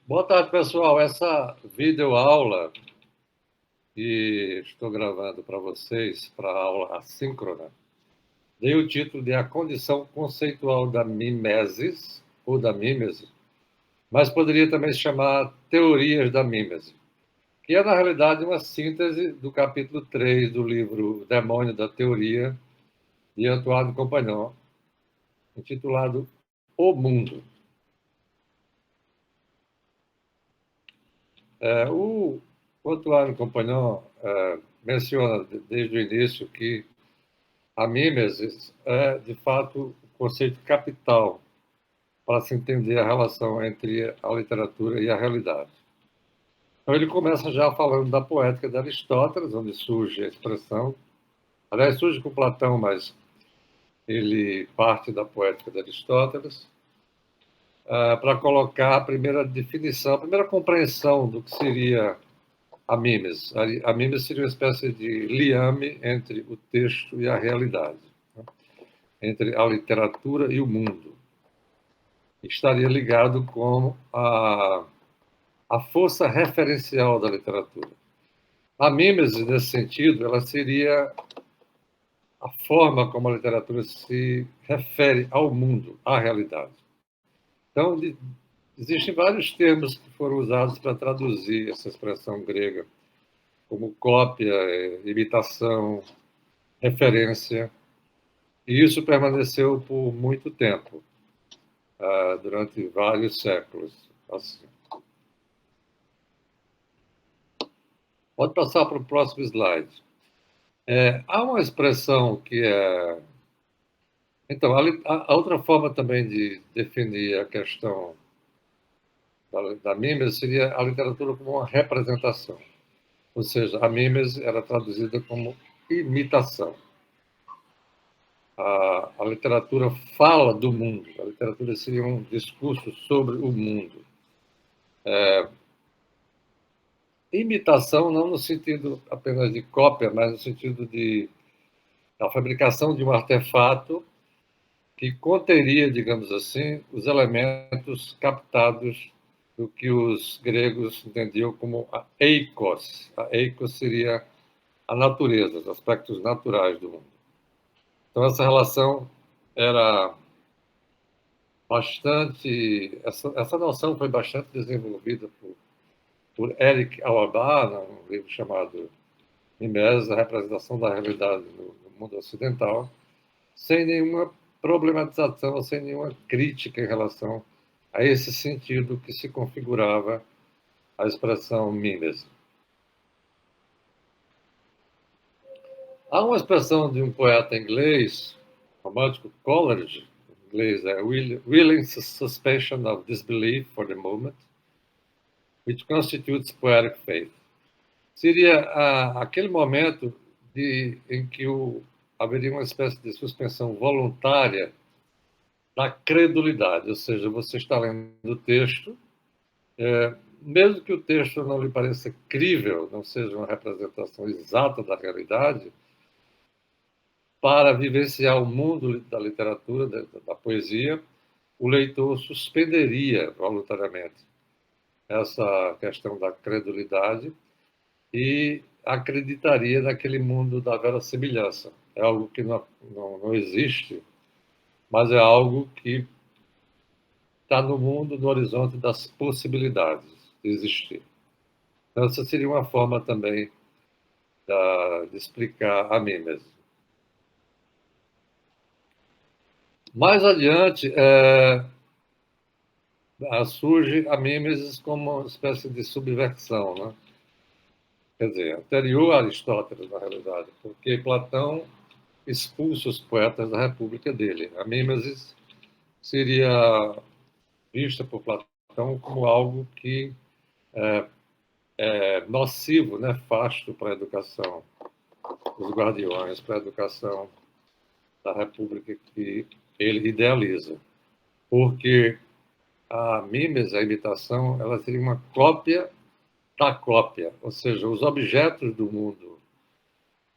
Boa tarde, pessoal. Essa videoaula que estou gravando para vocês, para a aula assíncrona, dei o título de A Condição Conceitual da Mimesis, ou da Mímese, mas poderia também se chamar Teorias da Mímese, que é, na realidade, uma síntese do capítulo 3 do livro Demônio da Teoria, de Antoine Compagnon, intitulado O Mundo. O Antoine Compagnon menciona desde o início que a mimesis é, de fato, o conceito capital para se entender a relação entre a literatura e a realidade. Então, ele começa já falando da poética de Aristóteles, onde surge a expressão. Aliás, surge com Platão, mas ele parte da poética de Aristóteles para colocar a primeira definição, a primeira compreensão do que seria a mimesis. A mimesis seria uma espécie de liame entre o texto e a realidade, né? Entre a literatura e o mundo. Estaria ligado com a força referencial da literatura. A mímese, nesse sentido, ela seria a forma como a literatura se refere ao mundo, à realidade. Então, existem vários termos que foram usados para traduzir essa expressão grega, como cópia, imitação, referência, e isso permaneceu por muito tempo, durante vários séculos. Assim. Pode passar para o próximo slide. Há uma expressão que é... Então, a outra forma também de definir a questão da mímese seria a literatura como uma representação. Ou seja, a mímese era traduzida como imitação. A literatura fala do mundo. A literatura seria um discurso sobre o mundo. Imitação não no sentido apenas de cópia, mas no sentido de a fabricação de um artefato que conteria, digamos assim, os elementos captados do que os gregos entendiam como a eikos. A eikos seria a natureza, os aspectos naturais do mundo. Então, essa relação era bastante... Essa noção foi bastante desenvolvida por Eric Auerbach, num livro chamado Mimesis, a representação da realidade no mundo ocidental, sem nenhuma problematização, sem nenhuma crítica em relação a esse sentido que se configurava a expressão mimese. Há uma expressão de um poeta inglês, romântico, Coleridge, em inglês é willing suspension of disbelief for the moment, which constitutes poetic faith. Seria aquele momento em que haveria uma espécie de suspensão voluntária da credulidade, ou seja, você está lendo o texto, mesmo que o texto não lhe pareça crível, não seja uma representação exata da realidade, para vivenciar o mundo da literatura, da poesia, o leitor suspenderia voluntariamente essa questão da credulidade e acreditaria naquele mundo da verossimilhança. É algo que não existe, mas é algo que está no mundo, no horizonte das possibilidades de existir. Então, essa seria uma forma também de explicar a mímese. Mais adiante, surge a mímese como uma espécie de subversão, né? Quer dizer, anterior a Aristóteles, na realidade, porque Platão expulsa os poetas da república dele. A mímese seria vista por Platão como algo que é nocivo, nefasto para a educação dos guardiões, para a educação da república que ele idealiza. Porque a mímese, a imitação, ela seria uma cópia da cópia, ou seja, os objetos do mundo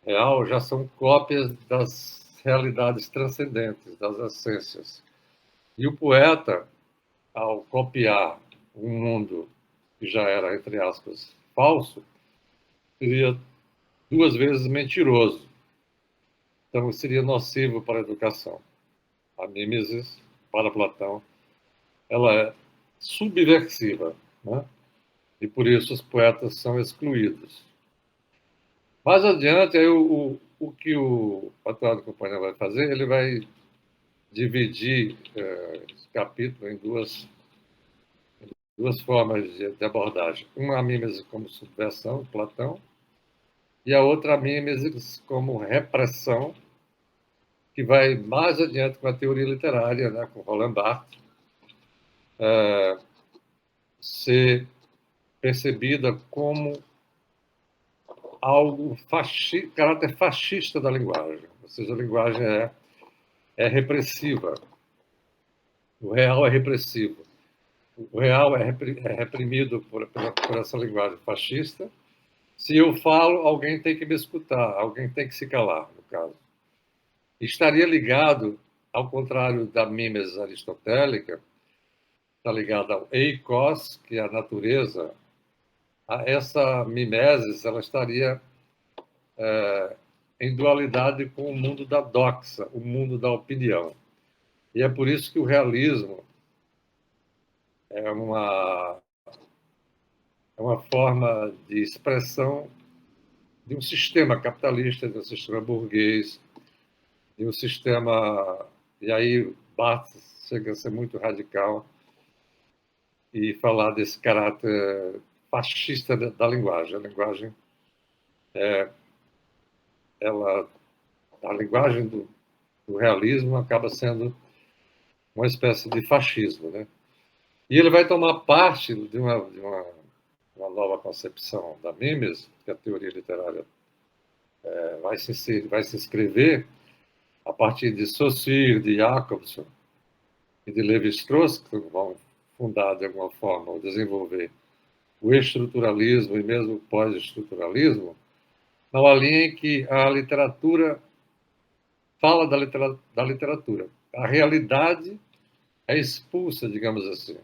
real já são cópias das realidades transcendentes, das essências. E o poeta, ao copiar um mundo que já era, entre aspas, falso, seria 2 vezes mentiroso. Então, seria nocivo para a educação. A mimesis, para Platão, ela é subversiva, né? E por isso os poetas são excluídos. Mais adiante, aí o que o Atuado Companheiro vai fazer, ele vai dividir esse capítulo em duas formas de abordagem. Uma a mimesis como subversão, Platão, e a outra a mimesis como repressão, que vai mais adiante com a teoria literária, né, com Roland Barthes, ser percebida como algo caráter fascista da linguagem. Ou seja, a linguagem é repressiva. O real é repressivo. O real é reprimido por essa linguagem fascista. Se eu falo, alguém tem que me escutar, alguém tem que se calar, no caso. Estaria ligado, ao contrário da mimesis aristotélica, está ligado ao eikos, que é a natureza. Essa mimesis ela estaria em dualidade com o mundo da doxa, o mundo da opinião. E é por isso que o realismo é uma forma de expressão de um sistema capitalista, de um sistema burguês, de um sistema. E aí Barthes chega a ser muito radical e falar desse caráter fascista da linguagem. A linguagem, a linguagem do realismo acaba sendo uma espécie de fascismo, né? E ele vai tomar parte de uma nova concepção da mimesis, que a teoria literária vai se escrever a partir de Saussure, de Jacobson e de Levi-Strauss, que vão fundar, de alguma forma, ou desenvolver o estruturalismo e mesmo o pós-estruturalismo, numa linha em que a literatura fala da literatura. A realidade é expulsa, digamos assim,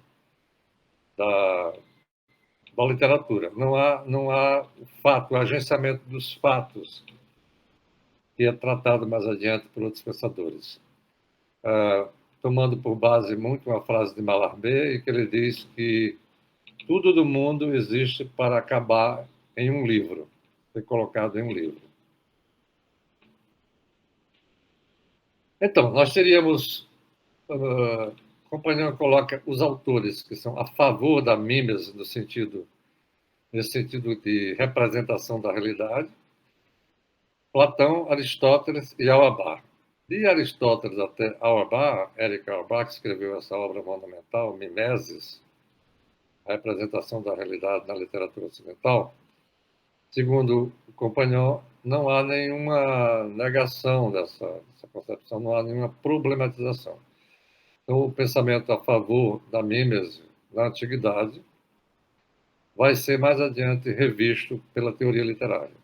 da, da literatura. Não há o fato, o agenciamento dos fatos, que é tratado mais adiante por outros pensadores. Tomando por base muito uma frase de Mallarmé, em que ele diz que tudo do mundo existe para acabar em um livro, ser colocado em um livro. Então, nós teríamos, o companheiro coloca os autores que são a favor da mimesis, nesse sentido de representação da realidade, Platão, Aristóteles e Auerbach. De Aristóteles até Auerbach, Erich Auerbach escreveu essa obra monumental, Mimesis, a representação da realidade na literatura ocidental. Segundo o Compagnon, não há nenhuma negação dessa concepção, não há nenhuma problematização. Então, o pensamento a favor da mimesis na antiguidade vai ser mais adiante revisto pela teoria literária.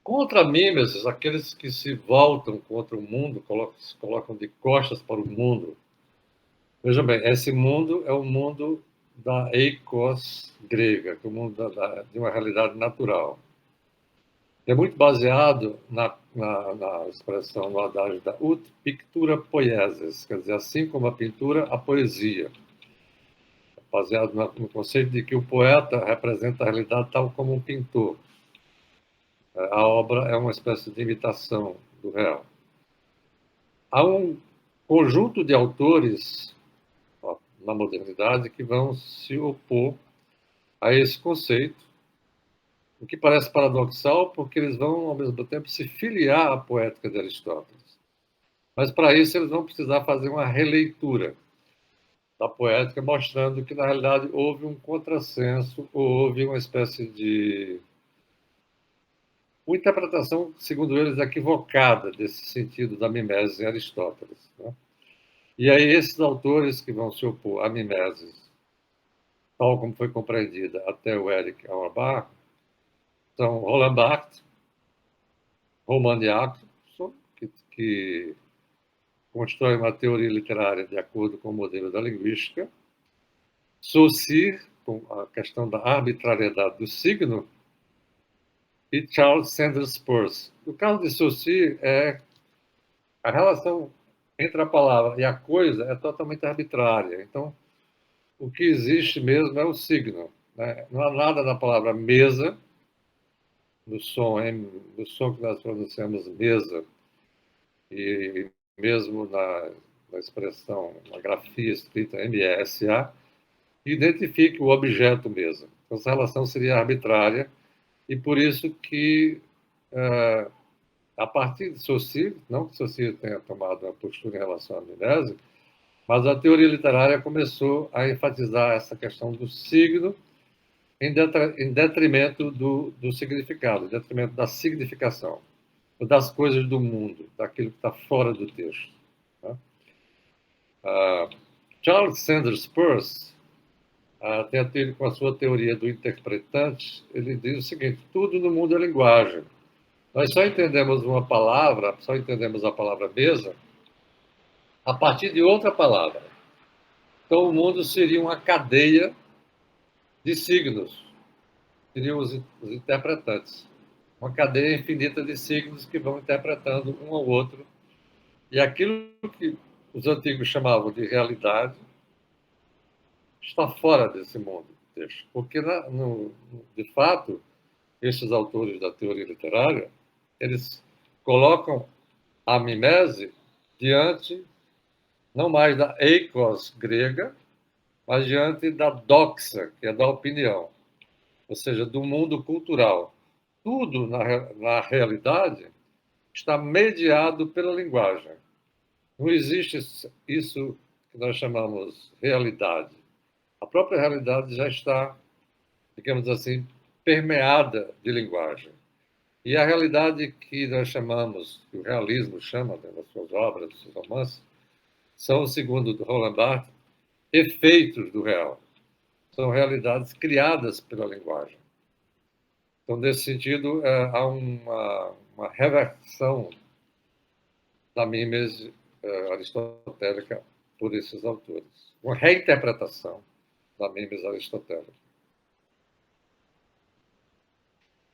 Contra a mimesis, aqueles que se voltam contra o mundo, se colocam de costas para o mundo. Veja bem, esse mundo é o mundo da eikos grega, que é o mundo de uma realidade natural. É muito baseado na expressão, no adágio da ut pictura poiesis, quer dizer, assim como a pintura, a poesia. Baseado no conceito de que o poeta representa a realidade tal como um pintor. A obra é uma espécie de imitação do real. Há um conjunto de autores na modernidade que vão se opor a esse conceito, o que parece paradoxal, porque eles vão, ao mesmo tempo, se filiar à poética de Aristóteles. Mas, para isso, eles vão precisar fazer uma releitura da poética, mostrando que, na realidade, houve um contrassenso, ou houve uma espécie de uma interpretação, segundo eles, equivocada desse sentido da mimesis em Aristóteles. Né? E aí, esses autores que vão se opor à mimesis, tal como foi compreendida até o Erich Auerbach, são Roland Barthes, Roman Jakobson, que constrói uma teoria literária de acordo com o modelo da linguística. Saussure, com a questão da arbitrariedade do signo, e Charles Sanders Peirce. O caso de Saussure é a relação entre a palavra e a coisa é totalmente arbitrária. Então, o que existe mesmo é o signo, né? Não há nada na palavra mesa, no som que nós pronunciamos mesa, e mesmo na expressão, na grafia escrita MESA, identifique o objeto mesa. Então, essa relação seria arbitrária, e por isso que, a partir de Saussure, não que Saussure tenha tomado uma postura em relação à amnésia, mas a teoria literária começou a enfatizar essa questão do signo em detrimento do significado, em detrimento da significação, das coisas do mundo, daquilo que está fora do texto. Né? Charles Sanders Peirce, com a sua teoria do interpretante, ele diz o seguinte: tudo no mundo é linguagem. Nós só entendemos uma palavra, só entendemos a palavra mesa, a partir de outra palavra. Então, o mundo seria uma cadeia de signos, seriam os interpretantes. Uma cadeia infinita de signos que vão interpretando um ao outro. E aquilo que os antigos chamavam de realidade está fora desse mundo. Porque, de fato, esses autores da teoria literária, eles colocam a mimese diante, não mais da eikos grega, mas diante da doxa, que é da opinião, ou seja, do mundo cultural. Tudo, na realidade, está mediado pela linguagem. Não existe isso que nós chamamos realidade. A própria realidade já está, digamos assim, permeada de linguagem. E a realidade que nós chamamos, que o realismo chama, né, nas suas obras, nos seus romances, são, segundo Roland Barthes, efeitos do real. São realidades criadas pela linguagem. Então, nesse sentido, há uma reversão da mimese aristotélica por esses autores. Uma reinterpretação da mimese aristotélica.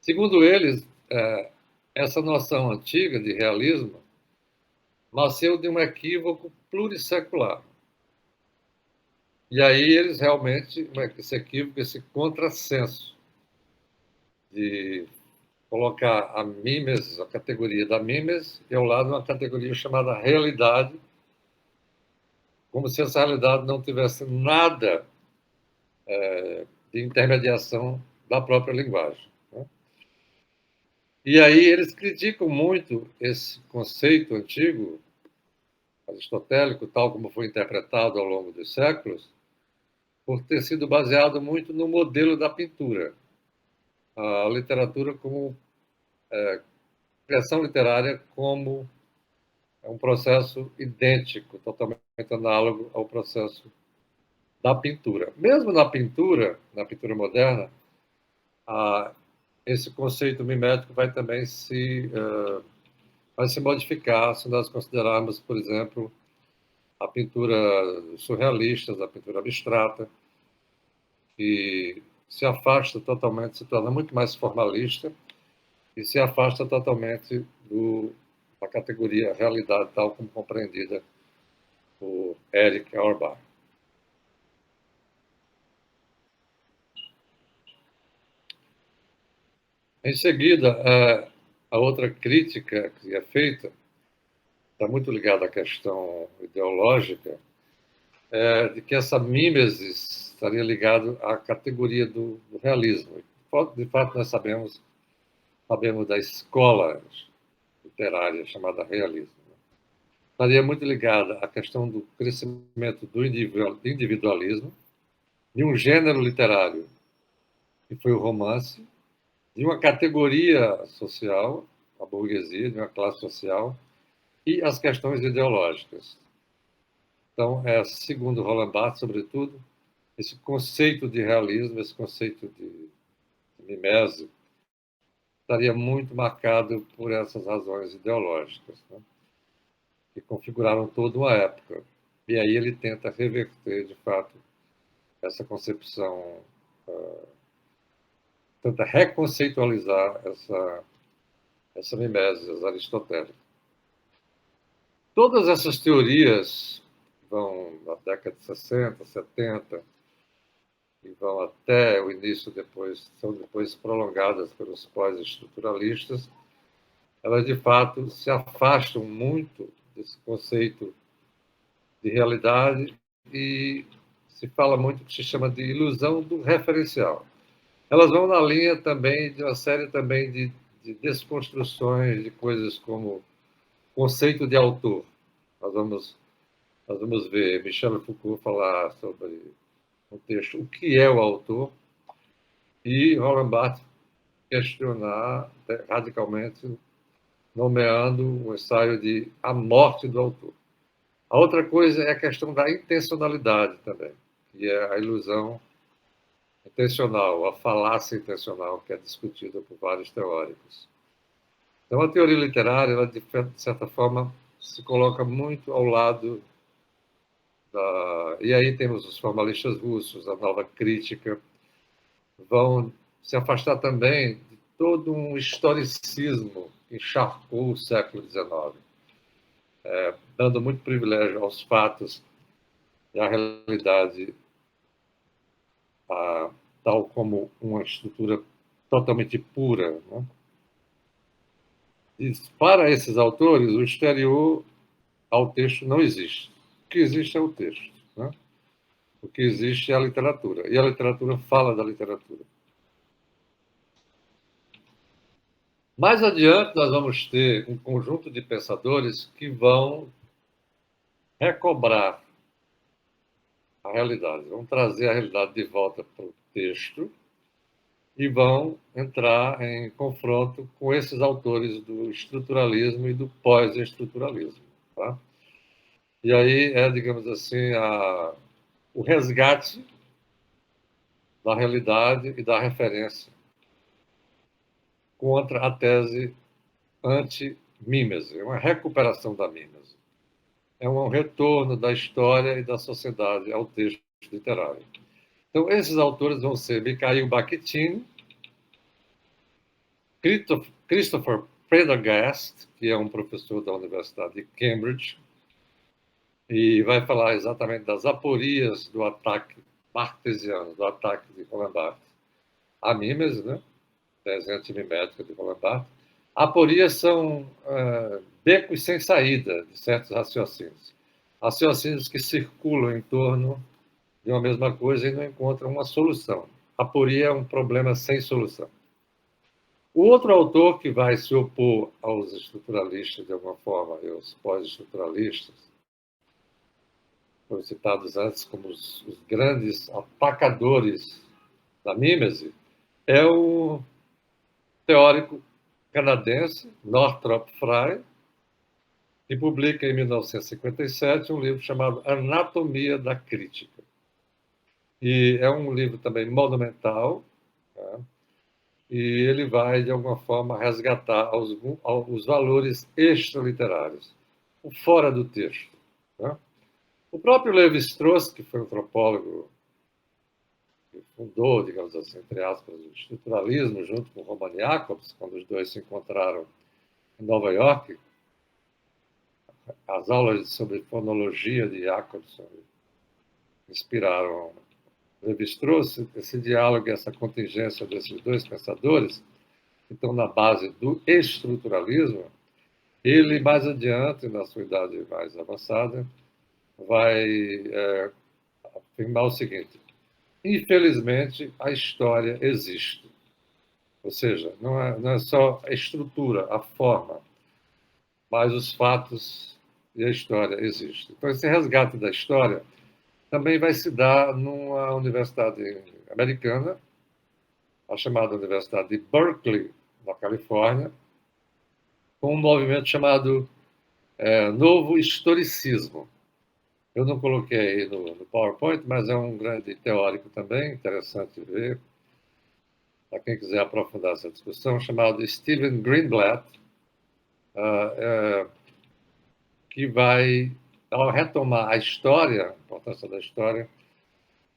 Segundo eles, essa noção antiga de realismo nasceu de um equívoco plurissecular. E aí eles realmente, esse equívoco, esse contrassenso de colocar a mimes, a categoria da mimes, e ao lado uma categoria chamada realidade, como se essa realidade não tivesse nada de intermediação da própria linguagem. Né? E aí eles criticam muito esse conceito antigo, aristotélico, tal como foi interpretado ao longo dos séculos, por ter sido baseado muito no modelo da pintura. A literatura como criação literária como um processo idêntico, totalmente análogo ao processo da pintura. Mesmo na pintura moderna, esse conceito mimético vai também vai se modificar se nós considerarmos, por exemplo, a pintura surrealista, a pintura abstrata, que se afasta totalmente, se torna muito mais formalista e se afasta totalmente da categoria realidade tal como compreendida por Erich Auerbach. Em seguida, a outra crítica que é feita está muito ligada à questão ideológica, de que essa mimesis estaria ligada à categoria do realismo. De fato, nós sabemos da escola literária chamada realismo. Estaria muito ligada à questão do crescimento do individualismo, de um gênero literário, que foi o romance, de uma categoria social, a burguesia, de uma classe social, e as questões ideológicas. Então, segundo Roland Barthes, sobretudo, esse conceito de realismo, esse conceito de mimese, estaria muito marcado por essas razões ideológicas. Né? que configuraram toda uma época. E aí ele tenta reverter, de fato, essa concepção, tenta reconceitualizar essa mimesis aristotélica. Todas essas teorias vão na década de 60, 70, e vão até o início, são depois prolongadas pelos pós-estruturalistas, elas de fato se afastam muito desse conceito de realidade e se fala muito do que se chama de ilusão do referencial. Elas vão na linha também de uma série também de desconstruções de coisas como conceito de autor. Nós vamos ver Michel Foucault falar sobre um texto, o que é o autor, e Roland Barthes questionar radicalmente, nomeando um ensaio de A Morte do Autor. A outra coisa é a questão da intencionalidade também, que é a ilusão intencional, a falácia intencional, que é discutida por vários teóricos. Então, a teoria literária, ela, de certa forma, se coloca muito ao lado da... E aí temos os formalistas russos, a nova crítica, vão se afastar também de todo um historicismo que encharcou o século XIX, dando muito privilégio aos fatos e à realidade, tal como uma estrutura totalmente pura. Né? E para esses autores, o exterior ao texto não existe. O que existe é o texto. Né? O que existe é a literatura. E a literatura fala da literatura. Mais adiante, nós vamos ter um conjunto de pensadores que vão recobrar a realidade, vão trazer a realidade de volta para o texto e vão entrar em confronto com esses autores do estruturalismo e do pós-estruturalismo. Tá? E aí é, digamos assim, o resgate da realidade e da referência contra a tese anti-mímese, uma recuperação da mímese. É um retorno da história e da sociedade ao texto literário. Então, esses autores vão ser Mikhail Bakhtin, Christopher Prendergast, que é um professor da Universidade de Cambridge, e vai falar exatamente das aporias do ataque barthesiano, do ataque de Roland Barthes. A mímese, né? Tese antimimética de Roland Barthes. Aporias são becos sem saída de certos raciocínios. Raciocínios que circulam em torno de uma mesma coisa e não encontram uma solução. Aporia é um problema sem solução. O outro autor que vai se opor aos estruturalistas, de alguma forma, e aos pós-estruturalistas, foram citados antes como os grandes atacadores da mímese, é o teórico canadense Northrop Frye, que publica em 1957 um livro chamado Anatomia da Crítica. E é um livro também monumental, tá? E ele vai, de alguma forma, resgatar os valores extraliterários, o fora do texto. Tá? O próprio Levi-Strauss, que foi um antropólogo que fundou, digamos assim, entre aspas, o estruturalismo, junto com Roman Jacobs, quando os dois se encontraram em Nova York, as aulas sobre fonologia de Jacobson inspiraram Levi-Strauss. Esse diálogo, essa contingência desses dois pensadores, que estão na base do estruturalismo, ele, mais adiante, na sua idade mais avançada, vai afirmar o seguinte: infelizmente, a história existe. Ou seja, não é só a estrutura, a forma, mas os fatos e a história existem. Então, esse resgate da história também vai se dar numa universidade americana, a chamada Universidade de Berkeley, na Califórnia, com um movimento chamado Novo Historicismo. Eu não coloquei aí no PowerPoint, mas é um grande teórico também, interessante ver, para quem quiser aprofundar essa discussão, chamado Stephen Greenblatt, que vai, ao retomar a história, a importância da história,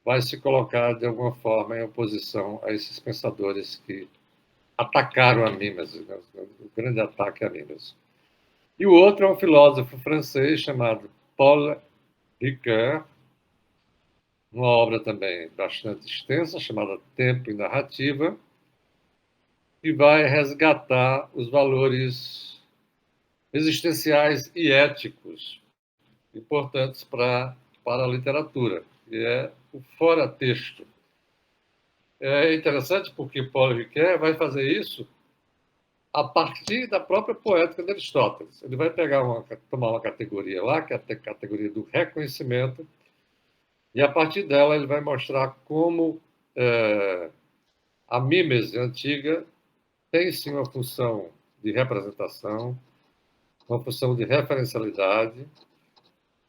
vai se colocar, de alguma forma, em oposição a esses pensadores que atacaram a Mimesis, né? O grande ataque a Mimesis. E o outro é um filósofo francês chamado Paul Ricoeur, uma obra também bastante extensa, chamada Tempo e Narrativa, que vai resgatar os valores existenciais e éticos importantes para a literatura, que é o fora-texto. É interessante porque Paul Ricoeur vai fazer isso a partir da própria poética de Aristóteles. Ele vai tomar uma categoria lá, que é a categoria do reconhecimento, e a partir dela ele vai mostrar como a mímese antiga tem sim uma função de representação, uma função de referencialidade,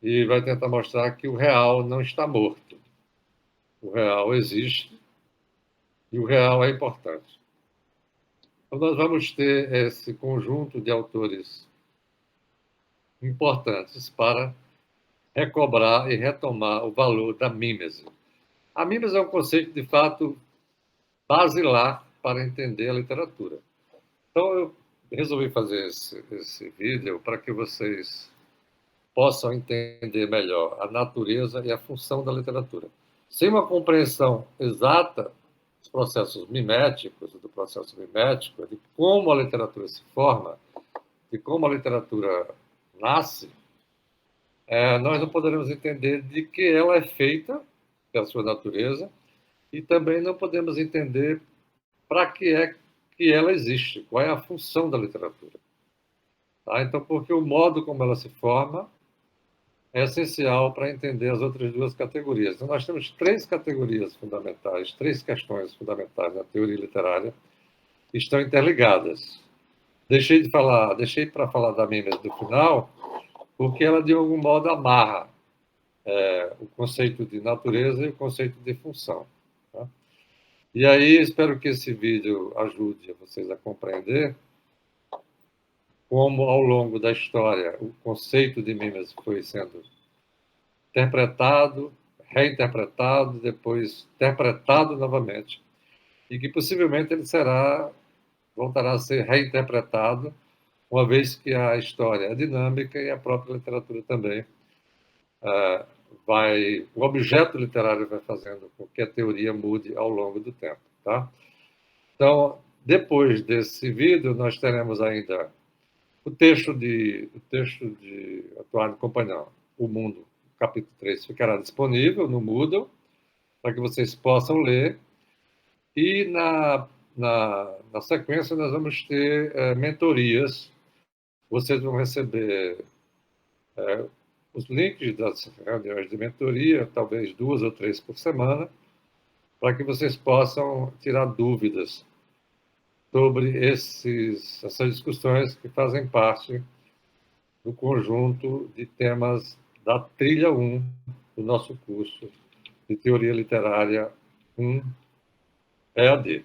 e vai tentar mostrar que o real não está morto. O real existe e o real é importante. Então, nós vamos ter esse conjunto de autores importantes para recobrar e retomar o valor da mímese. A mímese é um conceito, de fato, basilar para entender a literatura. Então, eu resolvi fazer esse vídeo para que vocês possam entender melhor a natureza e a função da literatura. Sem uma compreensão exata dos processos miméticos, do processo mimético, de como a literatura se forma, de como a literatura nasce, nós não poderemos entender de que ela é feita, pela sua natureza, e também não podemos entender para que é que ela existe, qual é a função da literatura. Tá? Então, porque o modo como ela se forma é essencial para entender as outras duas categorias. Então, nós temos três categorias fundamentais, três questões fundamentais na teoria literária que estão interligadas. Deixei para falar da Mimes do final, porque ela, de algum modo, amarra o conceito de natureza e o conceito de função. Tá? E aí, espero que esse vídeo ajude vocês a compreender como, ao longo da história, o conceito de Mimes foi sendo interpretado, reinterpretado, depois interpretado novamente, e que possivelmente ele voltará a ser reinterpretado, uma vez que a história é dinâmica e a própria literatura também o objeto literário vai fazendo com que a teoria mude ao longo do tempo, tá? Então, depois desse vídeo, nós teremos ainda o texto de Antoine Compagnon, O Mundo, capítulo 3, ficará disponível no Moodle, para que vocês possam ler. E na sequência nós vamos ter mentorias. Vocês vão receber os links das reuniões de mentoria, talvez 2 ou 3 por semana, para que vocês possam tirar dúvidas sobre essas discussões que fazem parte do conjunto de temas da trilha 1 do nosso curso de Teoria Literária 1 EAD.